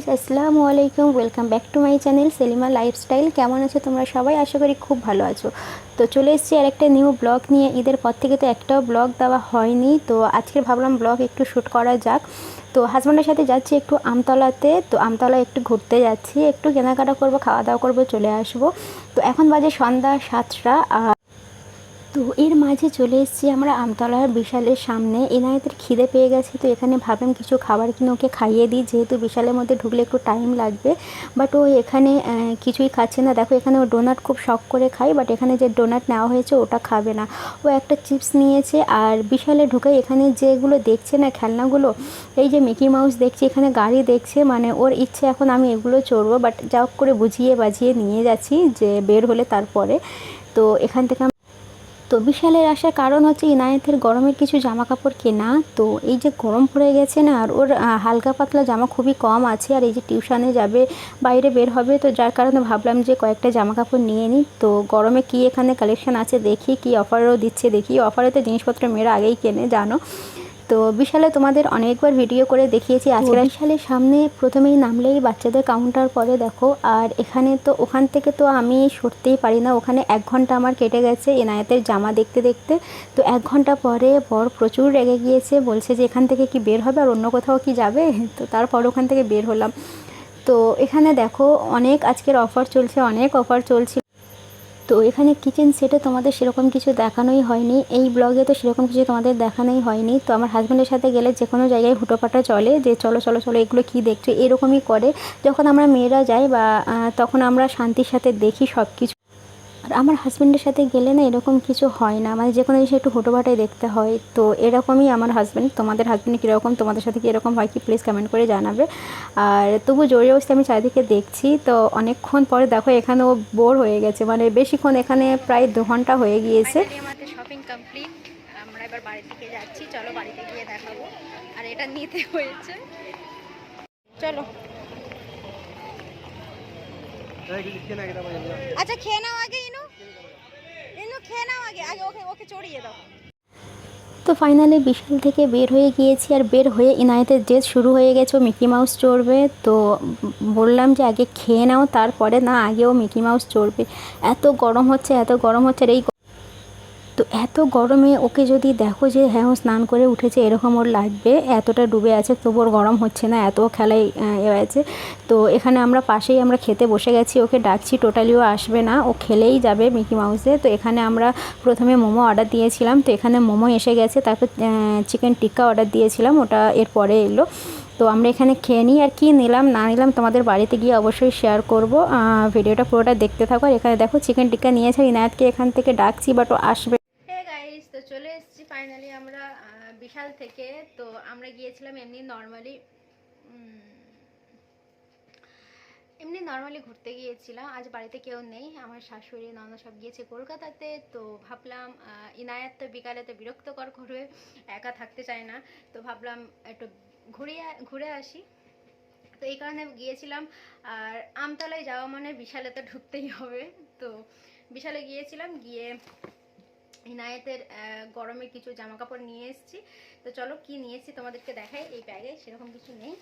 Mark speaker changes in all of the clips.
Speaker 1: Guys, আসসালামু আলাইকুম। Welcome back to my channel Selima lifestyle. কেমন আছো তোমরা সবাই? আশা করি খুব ভালো আছো। তো চলে এসেছি আর একটা নিউ ব্লগ নিয়ে। ঈদের পর থেকে তো একটাও ব্লগ দেওয়া হয়নি, তো আজকে ভাবলাম ব্লগ একটু শ্যুট করা যাক। তো হাজব্যান্ডের সাথে যাচ্ছি একটু আমতলাতে। তো আমতলায় একটু ঘুরতে যাচ্ছি, একটু কেনাকাটা করবো, খাওয়া দাওয়া করবো, চলে আসবো। তো এখন বাজে সন্ধ্যা 7টা। তো এর মাঝে চলে এসেছি আমরা আমতলার বিশালের সামনে। এনায়েতের খিদে পেয়ে গেছে, তো এখানে ভাবলাম কিছু খাবার কিনে ওকে খাইয়ে দিই, যেহেতু বিশালের মধ্যে ঢুকলে একটু টাইম লাগবে। বাট ও এখানে কিছুই খাচ্ছে না। দেখো, এখানে ও ডোনাট খুব শখ করে খায়, বাট এখানে যে ডোনাট নেওয়া হয়েছে ওটা খাবে না। ও একটা চিপস নিয়েছে। আর বিশালে ঢুকে এখানে যেগুলো দেখছে না, খেলনাগুলো, এই যে মিকি মাউস দেখছে, এখানে গাড়ি দেখছে, মানে ওর ইচ্ছে এখন আমি এগুলো চড়বো। বাট যা হোক করে বুঝিয়ে বাজিয়ে নিয়ে যাচ্ছি, যে বের হলে তারপরে। তো এখান থেকে তো বিশালের আসার কারণ হচ্ছে ইনায়েতের গরমের কিছু জামা কাপড় কেনা। তো এই যে গরম পড়ে গেছে না, আর ওর হালকা পাতলা জামা খুবই কম আছে, আর এই যে টিউশনে যাবে, বাইরে বের হবে, তো যার কারণে ভাবলাম যে কয়েকটা জামা কাপড় নিয়ে নিই। তো গরমে কি এখানে কালেকশন আছে দেখি, কি অফারও দিচ্ছে দেখি। অফারে তো জিনিসপত্র মেয়েরা আগেই কেনে, জানো। তো বিশালে তোমাদের অনেকবার ভিডিও করে দেখিয়েছি। আজকে বিশালের সামনে প্রথমেই নামলেই বাচ্চাদের কাউন্টার পরে দেখো। আর এখানে তো ওখান থেকে তো আমি সরতেই পারি না, ওখানে 1 ঘন্টা আমার কেটে গেছে এনায়েতের জামা দেখতে দেখতে। তো 1 ঘন্টা পরে বর প্রচুর রেগে গিয়েছে, বলছে যে এখান থেকে কি বের হবে, আর অন্য কোথাও কি যাবে। তো তারপর ওখান থেকে বের হলাম। তো এখানে দেখো অনেক আজকের অফার চলছে, অনেক অফার চলছে। তো এখানে কিচেন সেটে তোমাদের সেরকম কিছু দেখানোই হয়নি, এই ব্লগে তো সেরকম কিছু তোমাদের দেখানোই হয়নি। তো আমার হাজব্যান্ডের সাথে গেলে যে কোনো জায়গায় হুটোপাটা চলে, যে চলো চলো চলো, এগুলো কী দেখছো, এরকমই করে। যখন আমরা মেয়েরা যাই বা তখন আমরা শান্তির সাথে দেখি সব কিছু। আর আমার হাজব্যান্ডের সাথে গেলে না এরকম কিছু হয় না, মানে যে কোনো জিনিস একটু হুটোপাটাই দেখতে হয়। তো এরকমই আমার হাজব্যান্ড। তোমাদের হাজব্যান্ড কীরকম, তোমাদের সাথে কী এরকম হয় কি, প্লিজ কমেন্ট করে জানাবে। আর তবু জোরে অবস্থা আমি চারিদিকে দেখছি। তো অনেকক্ষণ পরে দেখো এখানে ও বোর হয়ে গেছে, মানে বেশিক্ষণ, এখানে প্রায় 2 ঘন্টা হয়ে গিয়েছে।
Speaker 2: আমাদের শপিং কমপ্লিট। আমরা এবার বাড়ির দিকে যাচ্ছি, চলো বাড়িতে গিয়ে দেখাবো। আর এটা নিতে হয়েছে, চলো। আচ্ছা খেয়ে নাও আগে, ইনু ইনু খেয়ে নাও আগে, আগে ওকে ওকে চড়িয়ে দাও।
Speaker 1: তো ফাইনালি বিশাল থেকে বের হয়ে গিয়েছি, আর বের হয়ে ইনায়েতের জেদ শুরু হয়ে গেছে, ও মিকি মাউস চড়বে। তো বললাম যে আগে খেয়ে নাও, তারপরে না, আগেও মিকি মাউস চড়বে। এত গরম হচ্ছে, এত গরম হচ্ছে, আর এই তো এত গরমে ওকে যদি দেখো যে হ্যাঁ ও স্নান করে উঠেছে এরকম ওর লাগবে, এতটা ডুবে আছে তবু ওর গরম হচ্ছে না, এত খেলায় আছে। তো এখানে আমরা পাশেই আমরা খেতে বসে গেছি, ওকে ডাকছি, টোটালিও আসবে না, ও খেলেই যাবে মিকি মাউসে। তো এখানে আমরা প্রথমে মোমো অর্ডার দিয়েছিলাম, তো এখানে মোমো এসে গেছে। তারপর চিকেন টিক্কা অর্ডার দিয়েছিলাম, ওটা এরপরে এলো। তো আমরা এখানে খেয়ে নিই, আর কি নিলাম না নিলাম তোমাদের বাড়িতে গিয়ে অবশ্যই শেয়ার করব। ভিডিওটা পুরোটা দেখতে থাকো। আর এখানে দেখো চিকেন টিক্কা নিয়েছে, ইনায়াতকে এখান থেকে ডাকছি, বাট ও আসবে।
Speaker 2: হে গাইস, তো চলে এসেছি ফাইনালি আমরা বিশাল থেকে। তো আমরা গিয়েছিলাম এমনি নর্মালি ঘুরতে গিয়েছিলাম। আজ বাড়িতে কেউ নেই, আমার শাশুড়ি ননদ সব গিয়েছে কলকাতাতে। তো ভাবলাম ইনায়াত তো বিকালে তো বিরক্তকর করবে, একা থাকতে চায় না। তো ভাবলাম একটু ঘুরে আসি। তো এই কারণে গিয়েছিলাম। আর আমতলায় যাওয়া মানে বিশালে তো ঢুকতেই হবে। তো বিশালে গিয়েছিলাম, গিয়ে ইনায়েতের গরমে কিছু জামা কাপড় নিয়ে এসেছি। তো চলো কি নিয়েছি তোমাদেরকে দেখাই। এই ব্যাগে সেরকম কিছু নেই,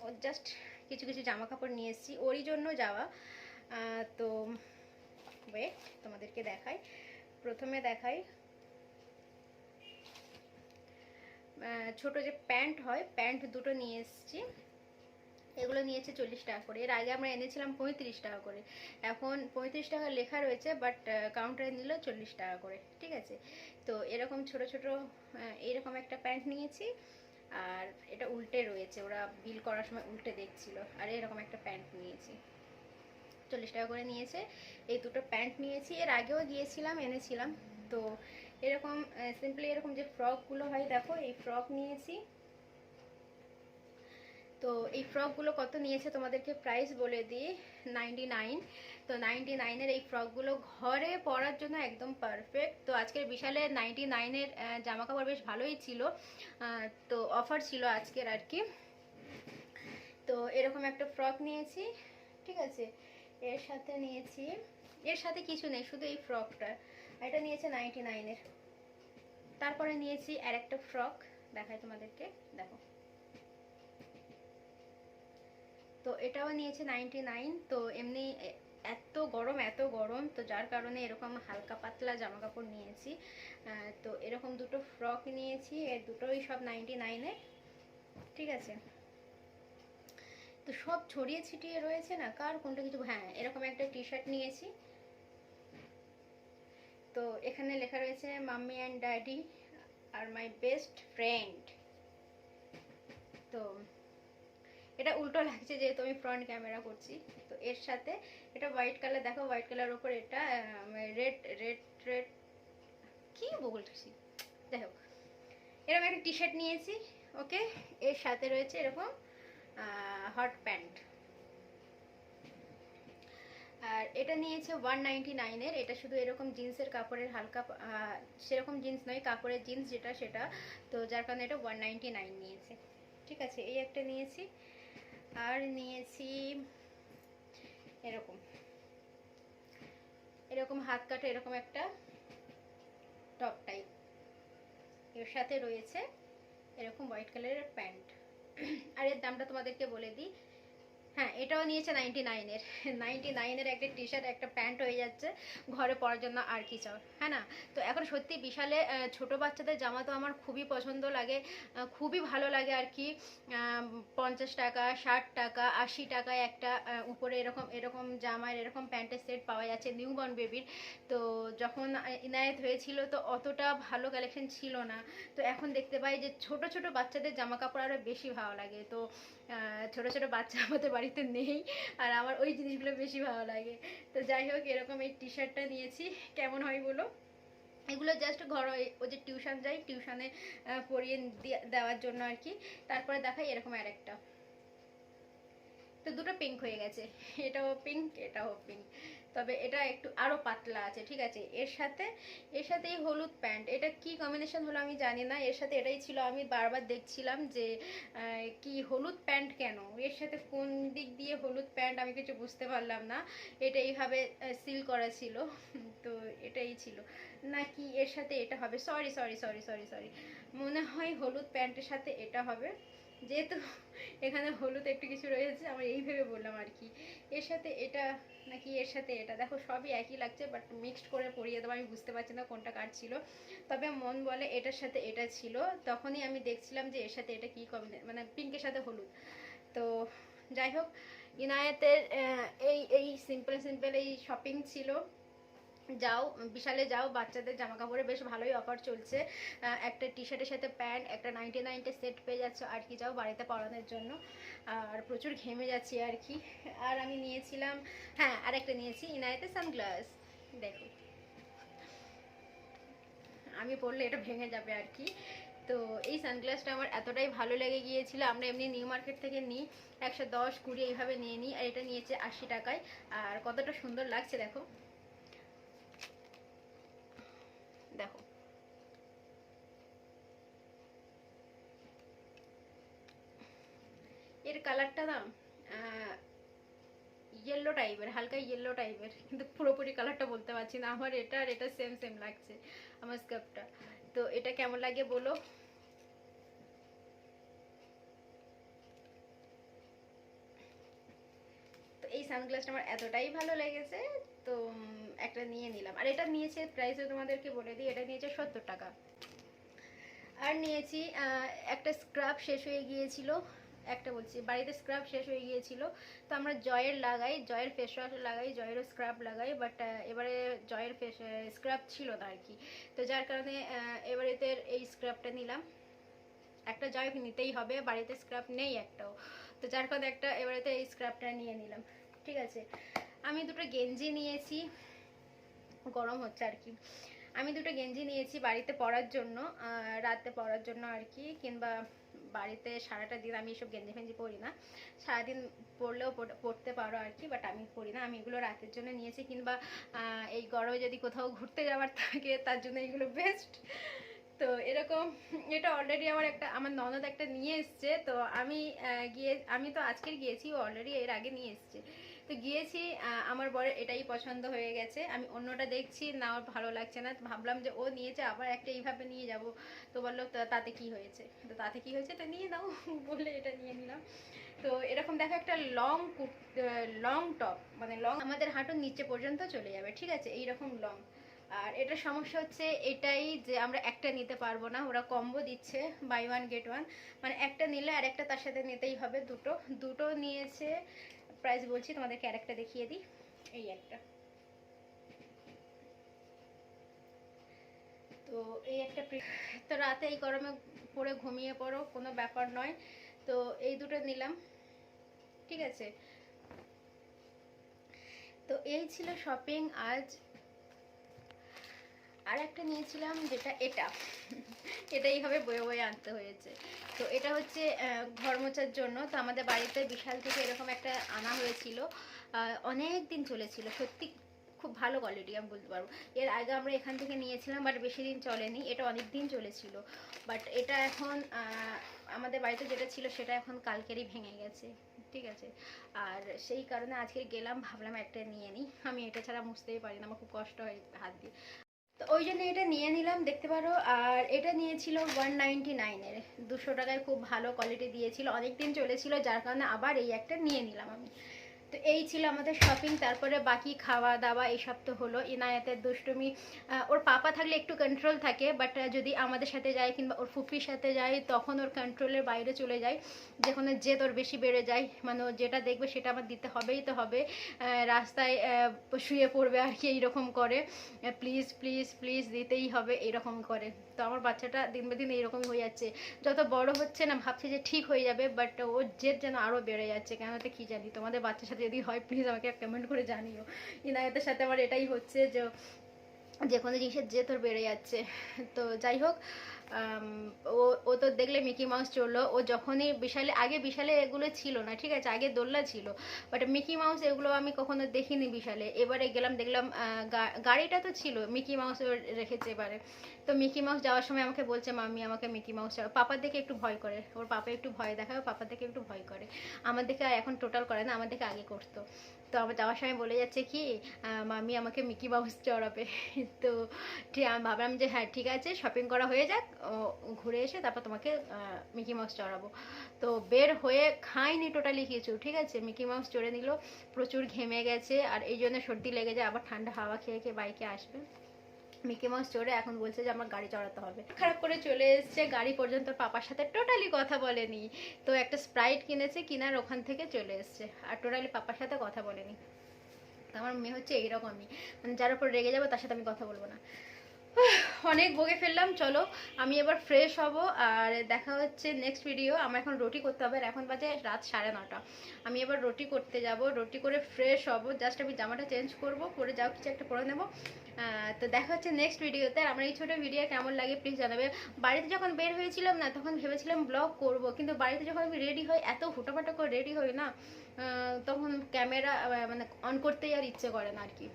Speaker 2: ও জাস্ট কিছু কিছু জামা কাপড় নিয়ে এসেছি, ওরই জন্য যাওয়া। তো ওয়েট, তোমাদেরকে দেখাই। প্রথমে দেখাই ছোট যে প্যান্ট হয়, প্যান্ট দুটো নিয়ে এসেছি। এগুলো নিয়েছে 40 টাকা করে। এর আগে আমরা এনেছিলাম 35 টাকা করে। এখন 35 টাকা লেখা রয়েছে, বাট কাউন্টারে নিল 40 টাকা করে, ঠিক আছে। তো এরকম ছোট ছোট এরকম একটা প্যান্ট নিয়েছি। আর এটা উল্টে রয়েছে, ওরা বিল করার সময় উল্টে দেখছিল। আর এরকম একটা প্যান্ট নিয়েছি, 40 টাকা করে নিয়েছে। এই দুটো প্যান্ট নিয়েছি, এর আগেও গিয়েছিলাম এনেছিলাম। তো এরকম সিম্পলি এরকম যে ফ্রকগুলো হয়, দেখো এই ফ্রক নিয়েছি। তো এই ফ্রকগুলো কত নিয়েছে তোমাদেরকে প্রাইস বলে দিই, 99। তো 99-এর এই ফ্রকগুলো ঘরে পরার জন্য একদম পারফেক্ট। তো আজকের বিশালে 99-এর জামা কাপড় বেশ ভালোই ছিল। তো অফার ছিল আজকের আর কি। তো এরকম একটা ফ্রক নিয়েছি, ঠিক আছে। এর সাথে নিয়েছি, এর সাথে কিছু নেই, শুধু এই ফ্রকটা। এটা নিয়েছে 99-এর। তারপরে নিয়েছি আর একটা ফ্রক, দেখাই তোমাদেরকে, দেখো। তো এটাও নিয়েছে 99। তো এমনি এত গরম তো যার কারণে এরকম হালকা পাতলা জামা কাপড় নিয়েছি। তো এরকম দুটো ফ্রক নিয়েছি, এর দুটোই সব 99-এর। ঠিক আছে, তো সব ছড়িয়ে ছিটিয়ে রয়েছে না, কার কোনটা কিছু। হ্যাঁ, এরকম একটা টি শার্ট নিয়েছি। তো এখানে লেখা রয়েছে মাম্মি অ্যান্ড ড্যাডি আর মাই বেস্ট ফ্রেন্ড। তো এটা উল্টো লাগছে যেহেতু আমি ফ্রন্ট ক্যামেরা করছি। তো এর সাথে এটা হোয়াইট কালার, দেখো হোয়াইট কালার উপর এটা রেড রেড রেড কি বলছি, যাই হোক এরকম একটা টি শার্ট নিয়েছি। ওকে, এর সাথে রয়েছে এরকম হট প্যান্ট। আর এটা নিয়েছে 199-এর। এটা শুধু এরকম জিন্সের কাপড়ের হালকা সেরকম জিন্স নয়, কাপড়ের জিন্স যেটা সেটা। তো যার কারণে এটা 199 নিয়েছে। ঠিক আছে, এই একটা নিয়েছি। আর নিয়েছি এরকম এরকম হাত কাটা এরকম একটা টপ টাইপ, এর সাথে রয়েছে এরকম হোয়াইট কালারের প্যান্ট। আর এর দামটা তোমাদেরকে বলে দিই। হ্যাঁ, এটাও নিয়েছে 99-এর। 99-এর একটা টি শার্ট একটা প্যান্ট হয়ে যাচ্ছে ঘরে পরার জন্য, আর কি চাও, হ্যাঁ না? তো এখন সত্যি বিশালে ছোট বাচ্চাদের জামা তো আমার খুবই পছন্দ লাগে, খুবই ভালো লাগে আর কি। 50 টাকা, 60 টাকা, 80 টাকায় একটা উপরে এরকম এরকম জামার এরকম প্যান্টের সেট পাওয়া যাচ্ছে নিউবর্ন বেবির। তো যখন ইনায়েত হয়েছিল তো অতটা ভালো কালেকশন ছিল না। তো এখন দেখতে পাই যে ছোট ছোট বাচ্চাদের জামা কাপড় আরও বেশি ভালো লাগে। তো ছোট ছোট বাচ্চা আমাদের বাড়িতে নেই, আর আমার ওই জিনিসগুলো বেশি ভালো লাগে। তো যাই হোক, এরকম এই টি শার্টটা নিয়েছি। কেমন হয় বলো? এগুলো জাস্ট ঘর ও যে টিউশন যাই, টিউশনে পরিয়ে দেওয়ার জন্য আর কি। তারপরে দেখাই এরকম আরেকটা। তো দুটো পিঙ্ক হয়ে গেছে, এটাও পিঙ্ক এটাও পিঙ্ক, তবে এটা একটু আরো পাতলা আছে। ঠিক আছে, এর সাথে এই হলুদ প্যান্ট, এটা কি কম্বিনেশন হলো আমি জানি না, এর সাথে এটাই ছিল। আমি বারবার দেখছিলাম যে কি হলুদ প্যান্ট কেন, এর সাথে কোন দিক দিয়ে হলুদ প্যান্ট আমি কিছু বুঝতে পারলাম না। এটা এইভাবে সিল করা ছিল। তো এটাই ছিল নাকি এর সাথে এটা হবে, sorry sorry sorry sorry sorry, মনে হয় হলুদ প্যান্টের সাথে এটা হবে, যেহেতু এখানে হলুদ একটু কিছু রয়েছে, আমার এই ভেবে বললাম আর কি। এর সাথে এটা নাকি এর সাথে এটা, দেখো সবই একই লাগছে বাট মিক্সড করে পরিয়ে দেবো, আমি বুঝতে পারছি না কোনটা কার ছিল। তবে মন বলে এটার সাথে এটা ছিল। তখনই আমি দেখছিলাম যে এর সাথে এটা কি কম্বিনেশন, মানে পিঙ্কের সাথে হলুদ। তো যাই হোক, ইনায়েতের এই এই সিম্পল সিম্পল এই শপিং ছিল। যাও বিশালে যাও, বাচ্চাদের জামা কাপড়ে বেশ ভালোই অফার চলছে। একটা টি শার্টের সাথে প্যান্ট একটা 99-টা সেট পেয়ে যাচ্ছ আর কি, যাও বাড়িতে পরানোর জন্য। আর প্রচুর ঘেমে যাচ্ছি আর কি। আর আমি নিয়েছিলাম, হ্যাঁ আর একটা নিয়েছি ইনায়েতে সানগ্লাস। দেখো, আমি পরলে এটা ভেঙে যাবে আর কি। তো এই সানগ্লাসটা আমার এতটাই ভালো লেগে গিয়েছিল, আমরা এমনি নিউ মার্কেট থেকে নিই 110-20 এইভাবে নিয়ে নিই, আর এটা নিয়েছে 80 টাকায়। আর কতটা সুন্দর লাগছে দেখো, দেখো এর কালারটা না ইয়েলো টাইপের, হালকা ইয়েলো টাইপের, কিন্তু পুরোপুরি কালারটা বলতে পারছি না। আমার এটা আর এটা সেম সেম লাগছে আমার স্কার্ফটা। তো এটা কেমন লাগে বলো? তো এই সানগ্লাসটা আমার এতটাই ভালো লেগেছে, তো একটা নিয়ে নিলাম। আর এটা নিয়েছে প্রাইসও তোমাদেরকে বলে দিই, এটা নিয়েছে 70 টাকা। আর নিয়েছি একটা স্ক্রাব শেষ হয়ে গিয়েছিল, একটা বলছি বাড়িতে স্ক্রাব শেষ হয়ে গিয়েছিল। তো আমরা জয়ের লাগাই, জয়ের ফেস ওয়াশ লাগাই, জয়েরও স্ক্রাব লাগাই, বাট এবারে জয়ের ফেস স্ক্রাব ছিল না আর কি। তো যার কারণে এবারেতে এই স্ক্রাবটা নিলাম। একটা জয় নিতেই হবে, বাড়িতে স্ক্রাব নেই একটাও। তো যার কারণে একটা এবারেতে এই স্ক্রাবটা নিয়ে নিলাম। ঠিক আছে, আমি দুটো গেঞ্জি নিয়েছি, গরম হচ্ছে আর কি। আমি দুটো গেঞ্জি নিয়েছি বাড়িতে পরার জন্য, রাতে পরার জন্য আর কি, কিংবা বাড়িতে সারাটা দিন আমি এসব গেঞ্জি ফেঞ্জি পরি না, সারাদিন পরলেও পরতে পারো আর কি, বাট আমি পরি না। আমি এগুলো রাতের জন্য নিয়েছি, কিংবা এই গরমে যদি কোথাও ঘুরতে যাওয়ার থাকে তার জন্য এগুলো বেস্ট। তো এরকম, এটা অলরেডি আমার ননদ একটা নিয়ে এসছে। তো আমি তো আজকের গিয়েছি, ও অলরেডি এর আগে নিয়ে এসছে। তো গিয়েছি, আমার বরের এটাই পছন্দ হয়ে গেছে। আমি অন্যটা দেখছি না, ওর ভালো লাগছে না, তো ভাবলাম যে ও নিয়েছে আবার একটা এইভাবে নিয়ে যাব। তো বললো তাতে কি হয়েছে, তো তাতে কি হয়েছে, তো নিয়ে নাও বলে এটা নিয়ে নিলাম। তো এরকম দেখো একটা লং টপ, মানে লং আমাদের হাঁটুর নিচে পর্যন্ত চলে যাবে, ঠিক আছে, এইরকম লং। আর এটা সমস্যা হচ্ছে এটাই যে আমরা একটা নিতে পারবো না, ওরা কম্বো দিচ্ছে বাই ওয়ান গেট ওয়ান, মানে একটা নিলে আর একটা তার সাথে নিতেই হবে, দুটো দুটো নিয়েছে। প্রাইস বলছি তোমাদেরকে, আরেকটা দেখিয়ে দিই, এই একটা, তো এই একটা তো রাতে এই গরমে পরে ঘুমিয়ে পড়ো, কোনো ব্যাপার নয়। তো এই দুটো নিলাম, ঠিক আছে। তো এই ছিল শপিং আজ। আর একটা নিয়েছিলাম যেটা এটা এইভাবে বয়ে বয়ে আনতে হয়েছে। তো এটা হচ্ছে ঘর মোছার জন্য। তো আমাদের বাড়িতে বিশাল থেকে এরকম একটা আনা হয়েছিল, অনেক দিন চলেছিল, সত্যি খুব ভালো কোয়ালিটি আমি বলতে পারবো। এর আগে আমরা এখান থেকে নিয়েছিলাম, বাট বেশি দিন চলেনি, এটা অনেক দিন চলেছিল। বাট এটা এখন আমাদের বাড়িতে যেটা ছিল সেটা এখন কালকেরই ভেঙে গেছে, ঠিক আছে। আর সেই কারণে আজকে গেলাম, ভাবলাম একটা নিয়ে নিই, আমি এটা ছাড়া মুছতেই পারি না, আমার খুব কষ্ট হয় হাত দিয়ে, তো ওই জন্য এটা নিয়ে নিলাম, দেখতে পারো। আর এটা নিয়েছিল 199-এর, 200 টাকায় খুব ভালো কোয়ালিটি দিয়েছিল, অনেক দিন চলেছিল, যার কারণে আবার এই একটা নিয়ে নিলাম আমি। তো এই ছিল আমাদের শপিং। তারপরে বাকি খাওয়া দাওয়া এইসব তো হলো। ইনায়াতের দুষ্টুমি, ওর পাপা থাকলে একটু কন্ট্রোল থাকে, বাট যদি আমাদের সাথে যায় কিংবা ওর ফুপির সাথে যায় তখন ওর কন্ট্রোলের বাইরে চলে যায়, যেখানে জেদ ওর বেশি বেড়ে যায়, মানে ও যেটা দেখবে সেটা আমার দিতে হবেই তো হবে। রাস্তায় শুয়ে পড়বে আর কি, এইরকম করে, প্লিজ প্লিজ প্লিজ দিতেই হবে, এইরকম করে। তো আমার বাচ্চাটা দিন বে দিন এইরকমই হয়ে যাচ্ছে, যত বড় হচ্ছে না ভাবছে যে ঠিক হয়ে যাবে, বাট ওর জেদ যেন আরও বেড়ে যাচ্ছে, কেন তো কী জানি। তোমাদের বাচ্চার সাথে যদি হয় প্লিজ আমাকে কমেন্ট করে জানিও। ইনায়াতের সাথে আমার এটাই হচ্ছে, যে কোনো জিনিসের জেদ ওর বেড়ে যাচ্ছে। তো যাই হোক, ও ও তো দেখলে মিকি মাউস চললো, ও যখনই আগে বিশালে এগুলো ছিল না, ঠিক আছে, আগে দোলনা ছিল, বাট মিকি মাউস এগুলো আমি কখনো দেখিনি বিশালে। এবারে গেলাম, দেখলাম গাড়িটা তো ছিল, মিকি মাউস রেখেছে এবারে। তো মিকি মাউস যাওয়ার সময় আমাকে বলছে, মাম্মি আমাকে মিকি মাউস চাও। পাপার দেখে একটু ভয় করে, ওর পাপা একটু ভয় দেখায়, পাপার দেখে একটু ভয় করে, আমার দেখে এখন টোটাল করে না, আমার দেখে আগে করতো। তো আমার যাওয়ার সময় বলে যাচ্ছে কি, মাম্মি আমাকে মিকি মাউস চড়াবে। তো ঠিক আমি ভাবলাম যে হ্যাঁ ঠিক আছে, শপিং করা হয়ে যাক, ঘুরে এসে তারপর তোমাকে মিকি মাউস চড়াবো। তো বের হয়ে খাইনি টোটালি কিছু, ঠিক আছে, মিকি মাউস চড়ে নিল, প্রচুর ঘেমে গেছে, আর এই জন্য সর্দি লেগে যায়, আবার ঠান্ডা হাওয়া খেয়ে খেয়ে বাইকে আসবে। মিকি মাউস চড়ে এখন বলছে যে আমার গাড়ি চড়াতে হবে, খারাপ করে চলে এসছে, গাড়ি পর্যন্ত পাপার সাথে টোটালি কথা বলেনি। তো একটা স্প্রাইট কিনেছে, কিনার ওখান থেকে চলে এসছে, আর টোটালি পাপার সাথে কথা বলেনি। তো আমার মেয়ে হচ্ছে এইরকমই, মানে যার উপর রেগে যাবো তার সাথে আমি কথা বলবো না। অনেক বকে ফেললাম, চলো আমি এবার ফ্রেশ হব, আর দেখা হচ্ছে নেক্সট ভিডিও। আমার এখন রুটি করতে হবে, আর এখন বাজে রাত 9:30, আমি এবার রুটি করতে যাব, রুটি করে ফ্রেশ হব, জাস্ট আমি জামাটা চেঞ্জ করব, পরে যাও কিছু একটা পরে নেবো। তো দেখা হচ্ছে নেক্সট ভিডিওতে। আমার এই ছোটো ভিডিও কেমন লাগে প্লিজ জানাবে। বাড়িতে যখন বের হয়েছিলাম না তখন ভেবেছিলাম ব্লগ করব, কিন্তু বাড়িতে যখন আমি রেডি হই, এত হুটোপাটা করে রেডি হই না, তখন ক্যামেরা মানে অন করতেই আর ইচ্ছে করে না আর কি।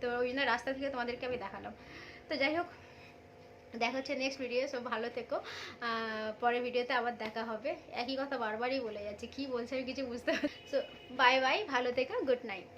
Speaker 2: তো ওই জন্য রাস্তা থেকে তোমাদেরকে আমি দেখালাম। তো যাই হোক, দেখা হচ্ছে নেক্সট ভিডিও, সব ভালো থেকো, পরের ভিডিওতে আবার দেখা হবে। একই কথা বারবারই বলে যাচ্ছে, কি বলছে আমি কিছু বুঝতে পারছি। সো বাই বাই, ভালো থেকো, গুড নাইট।